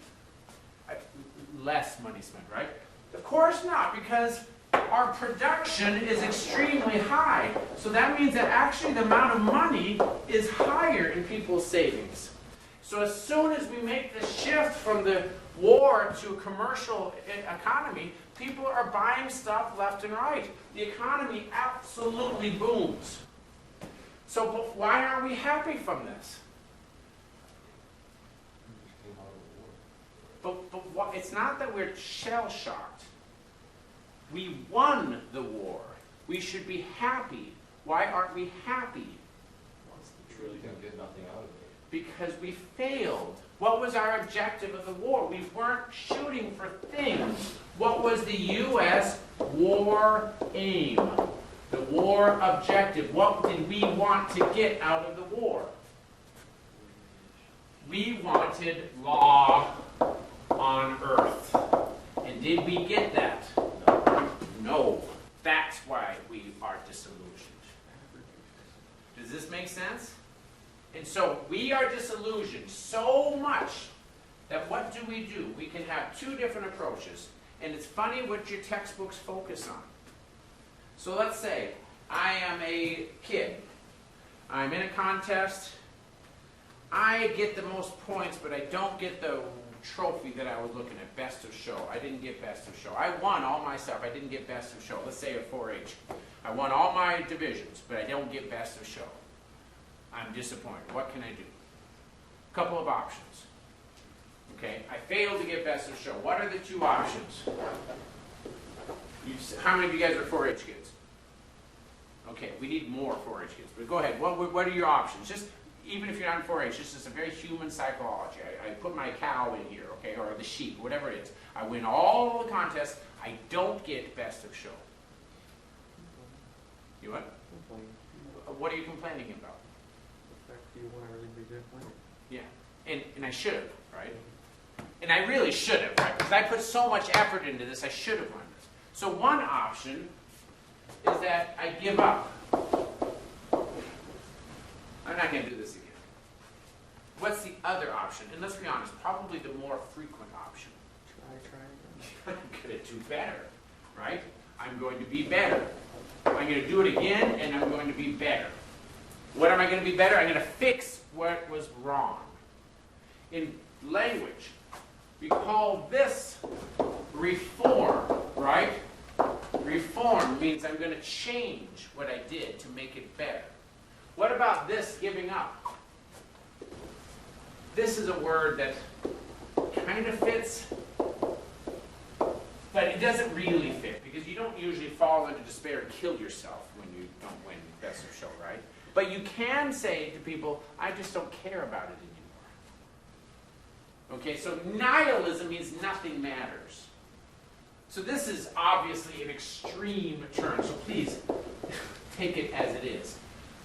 Less money spent, right? Of course not, because our production is extremely high. So that means that actually the amount of money is higher in people's savings. So as soon as we make the shift from the war to a commercial economy, people are buying stuff left and right. The economy absolutely booms. So but why aren't we happy from this? But what, it's not that we're shell-shocked. We won the war. We should be happy. Why aren't we happy? You really can get nothing out of it. Because we failed. What was our objective of the war? We weren't shooting for things. What was the U.S. war aim? The war objective. What did we want to get out of the war? We wanted law on earth. And did we get that? No. That's why we are disillusioned. Does this make sense? And so we are disillusioned so much that what do? We can have two different approaches. And it's funny what your textbooks focus on. So let's say I am a kid. I'm in a contest. I get the most points, but I don't get the trophy that I was looking at, best of show. I didn't get best of show. I won all my stuff. I didn't get best of show. Let's say at 4-H. I won all my divisions, but I don't get best of show. I'm disappointed. What can I do? A couple of options. Okay, I failed to get best of show. What are the two options? How many of you guys are 4-H kids? Okay, we need more 4-H kids. But go ahead. What are your options? Just even if you're not in 4-H, this is a very human psychology. I put my cow in here, okay, or the sheep, whatever it is. I win all the contests. I don't get best of show. You what? What are you complaining about? The fact that you want everything to be good winning. Yeah, and I should have, right? And I really should have, right? Because I put so much effort into this, I should have won this. So one option is that I give up. I'm not going to do this again. What's the other option? And let's be honest, probably the more frequent option. Try again. I'm going to do better, right? I'm going to be better. I'm going to do it again, and I'm going to be better. What am I going to be better? I'm going to fix what was wrong. In language, we call this reform, right? Reform means I'm going to change what I did to make it better. What about this, giving up? This is a word that kind of fits, but it doesn't really fit, because you don't usually fall into despair and kill yourself when you don't win best of show, right? But you can say to people, I just don't care about it anymore. Okay, so nihilism means nothing matters. So this is obviously an extreme term, so please take it as it is.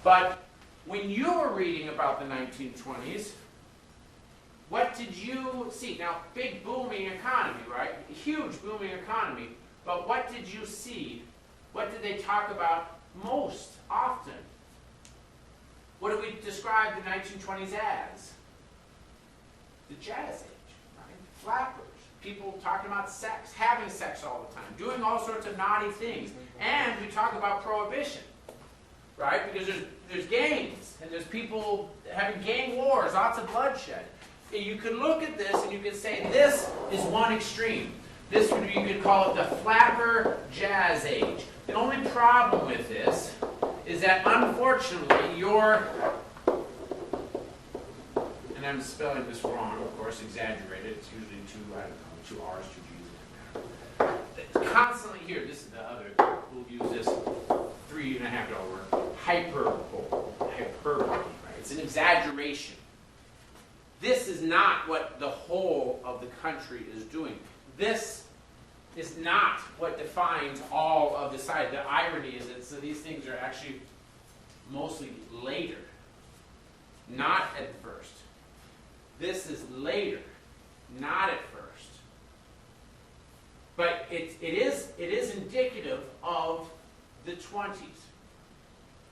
But when you were reading about the 1920s, what did you see? Now, big booming economy, right? A huge booming economy. But what did you see? What did they talk about most often? What do we describe the 1920s as? The jazz age, right? Flappers. People talking about sex, having sex all the time, doing all sorts of naughty things. And we talk about prohibition. Right? Because there's gangs, and there's people having gang wars, lots of bloodshed. You can look at this and you can say this is one extreme. This would you could call it the flapper jazz age. The only problem with this is that unfortunately your and I'm spelling this wrong, of course, exaggerated. It's usually two, I don't know, two R's, two G's. It's constantly here. This is the other. We'll use this $3.50 word. Hyperbole. Hyperbole. Right? It's an exaggeration. This is not what the whole of the country is doing. This is not what defines all of the side. The irony is that so these things are actually mostly later, not at first. This is later, not at first. But it is indicative of the 20s.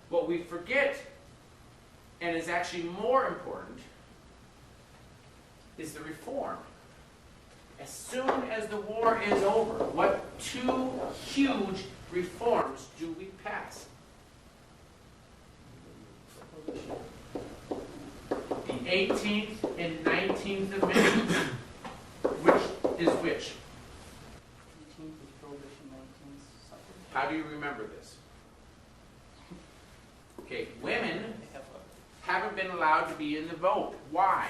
What we forget, and is actually more important, is the reform. As soon as the war is over, what two huge reforms do we pass? The 18th and 19th Amendments. Which is which? 18th is prohibition, 19th is suffrage. How do you remember this? Okay, women haven't been allowed to be in the vote. Why?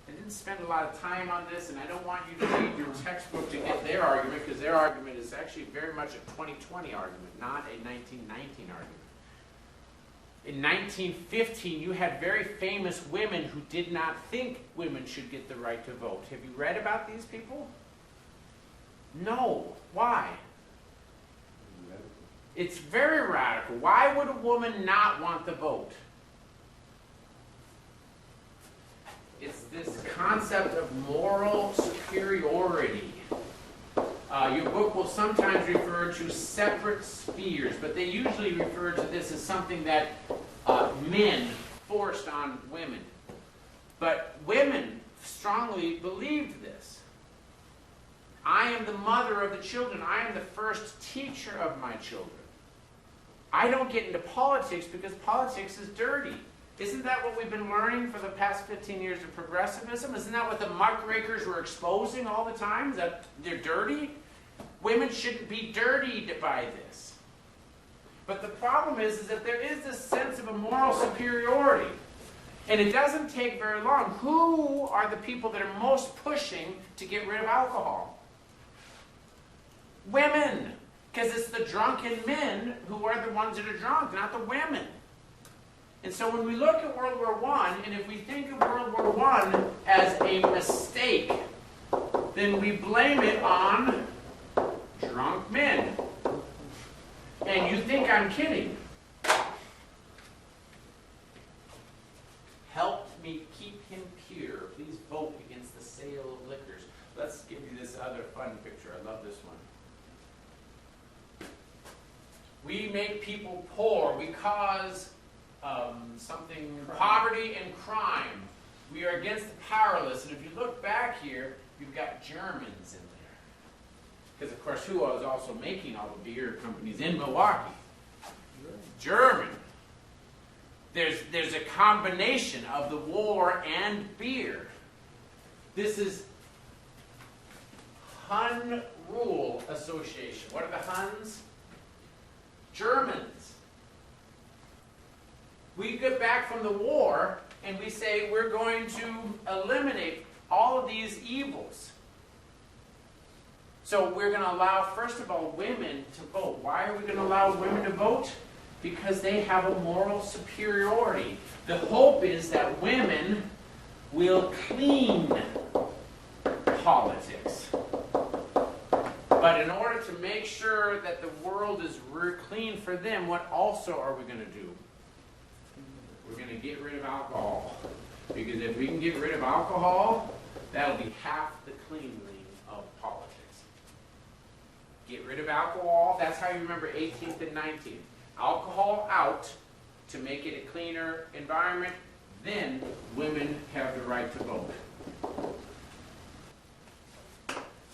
I didn't spend a lot of time on this, and I don't want you to read your textbook to get their argument, because their argument is actually very much a 2020 argument, not a 1919 argument. In 1915, you had very famous women who did not think women should get the right to vote. Have you read about these people? No. Why? It's very radical. Why would a woman not want the vote? It's this concept of moral superiority. Your book will sometimes refer to separate spheres, but they usually refer to this as something that men forced on women. But women strongly believed this. I am the mother of the children. I am the first teacher of my children. I don't get into politics because politics is dirty. Isn't that what we've been learning for the past 15 years of progressivism? Isn't that what the muckrakers were exposing all the time? That they're dirty? Women shouldn't be dirtied by this. But the problem is that there is this sense of a moral superiority. And it doesn't take very long. Who are the people that are most pushing to get rid of alcohol? Women. Because it's the drunken men who are the ones that are drunk, not the women. And so when we look at World War I, and if we think of World War I as a mistake, then we blame it on drunk men. And you think I'm kidding. Help me keep him pure. Please vote against the sale of liquors. Let's give you this other fun picture. I love this one. We make people poor. We cause poverty and crime. We are against the powerless. And if you look back here, you've got Germans in there. Because, of course, who was also making all the beer companies in Milwaukee? German. There's a combination of the war and beer. This is Hun Rule Association. What are the Huns? Germans. We get back from the war and we say we're going to eliminate all of these evils. So we're going to allow, first of all, women to vote. Why are we going to allow women to vote? Because they have a moral superiority. The hope is that women will clean politics. But in order to make sure that the world is clean for them, what also are we going to do? We're going to get rid of alcohol. Because if we can get rid of alcohol, that'll be half the cleaning of politics. Get rid of alcohol, that's how you remember 18th and 19th. Alcohol out to make it a cleaner environment, then women have the right to vote.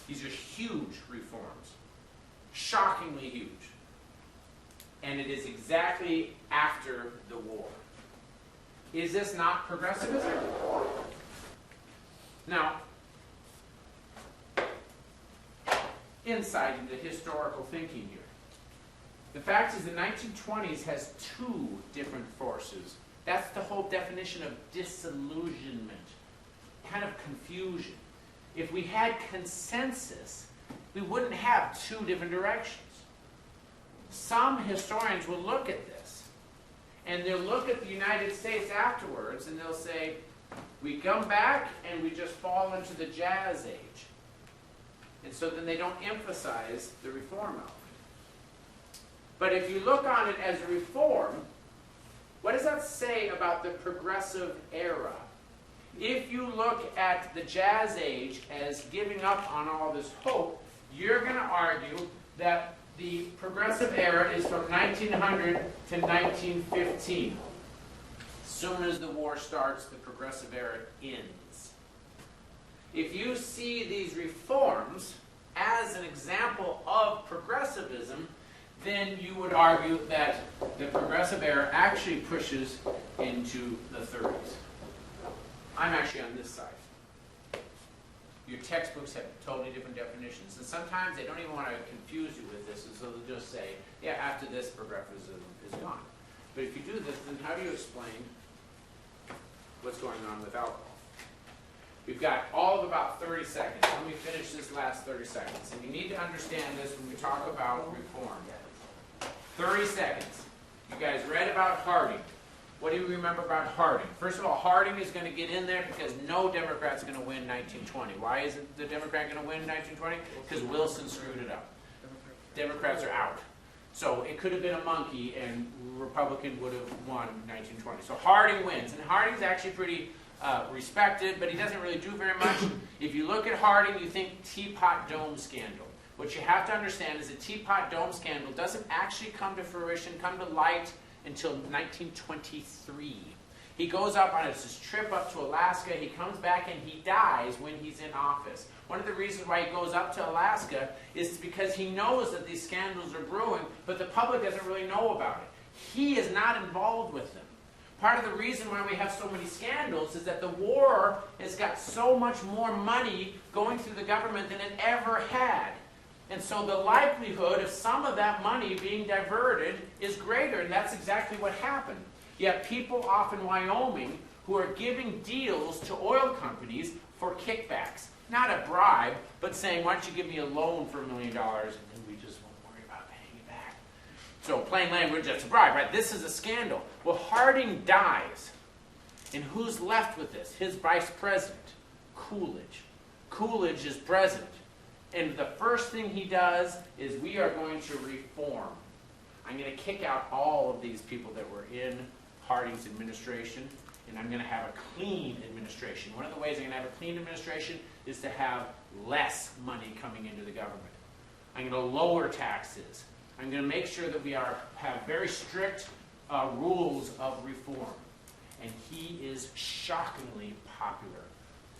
These are huge reforms. Shockingly huge. And it is exactly after the war. Is this not progressivism? Now, insight into historical thinking here. The fact is the 1920s has two different forces That's the whole definition of disillusionment, kind of confusion. If we had consensus, we wouldn't have two different directions. Some historians will look at this, and they'll look at the United States afterwards, and they'll say, we come back and we just fall into the Jazz Age. And so then they don't emphasize the reform element. But if you look on it as a reform, what does that say about the progressive era? If you look at the Jazz Age as giving up on all this hope, you're going to argue that the progressive era is from 1900 to 1915. As soon as the war starts, the progressive era ends. If you see these reforms as an example of progressivism, then you would argue that the progressive era actually pushes into the 30s. I'm actually on this side. Your textbooks have totally different definitions, and sometimes they don't even want to confuse you with this, and so they'll just say, yeah, after this, progressivism is gone. But if you do this, then how do you explain what's going on with alcohol? We've got all of about 30 seconds. Let me finish this last 30 seconds. And you need to understand this when we talk about reform. 30 seconds. You guys read about Harding. What do you remember about Harding? First of all, Harding is going to get in there because no Democrat's going to win 1920. Why isn't the Democrat going to win 1920? Because Wilson screwed it up. Democrats are out. So it could have been a monkey and Republican would have won 1920. So Harding wins. And Harding's actually pretty respected, but he doesn't really do very much. If you look at Harding, you think Teapot Dome scandal. What you have to understand is the Teapot Dome scandal doesn't actually come to fruition, come to light until 1923. He goes up on his trip up to Alaska, he comes back and he dies when he's in office. One of the reasons why he goes up to Alaska is because he knows that these scandals are brewing, but the public doesn't really know about it. He is not involved with them. Part of the reason why we have so many scandals is that the war has got so much more money going through the government than it ever had. And so the likelihood of some of that money being diverted is greater, and that's exactly what happened. Yet people off in Wyoming who are giving deals to oil companies for kickbacks. Not a bribe, but saying, why don't you give me a loan for $1 million, and then we just won't worry about paying it back. So plain language, that's a bribe, right? This is a scandal. Well, Harding dies. And who's left with this? His vice president, Coolidge. Coolidge is president. And the first thing he does is we are going to reform. I'm going to kick out all of these people that were in Harding's administration, and I'm going to have a clean administration. One of the ways I'm going to have a clean administration is to have less money coming into the government. I'm going to lower taxes. I'm going to make sure that we have very strict rules of reform. And he is shockingly popular.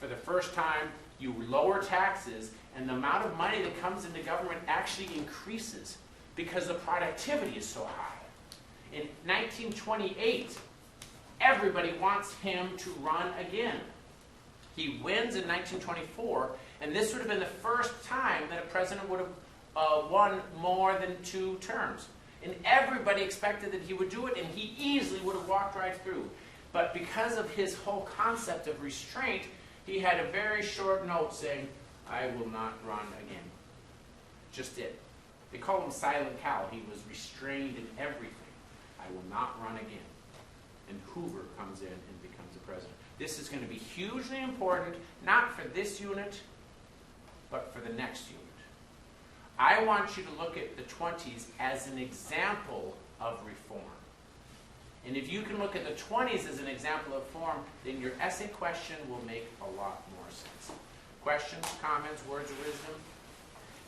For the first time, you lower taxes, and the amount of money that comes into government actually increases because the productivity is so high. In 1928, everybody wants him to run again. He wins in 1924, and this would have been the first time that a president would have won more than 2 terms. And everybody expected that he would do it, and he easily would have walked right through. But because of his whole concept of restraint, he had a very short note saying, I will not run again. Just did. They call him Silent Cal. He was restrained in everything. I will not run again. And Hoover comes in and becomes the president. This is going to be hugely important, not for this unit, but for the next unit. I want you to look at the 20s as an example of reform. And if you can look at the 20s as an example of reform, then your essay question will make a lot more sense. Questions, comments, words of wisdom?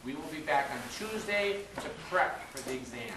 We will be back on Tuesday to prep for the exam.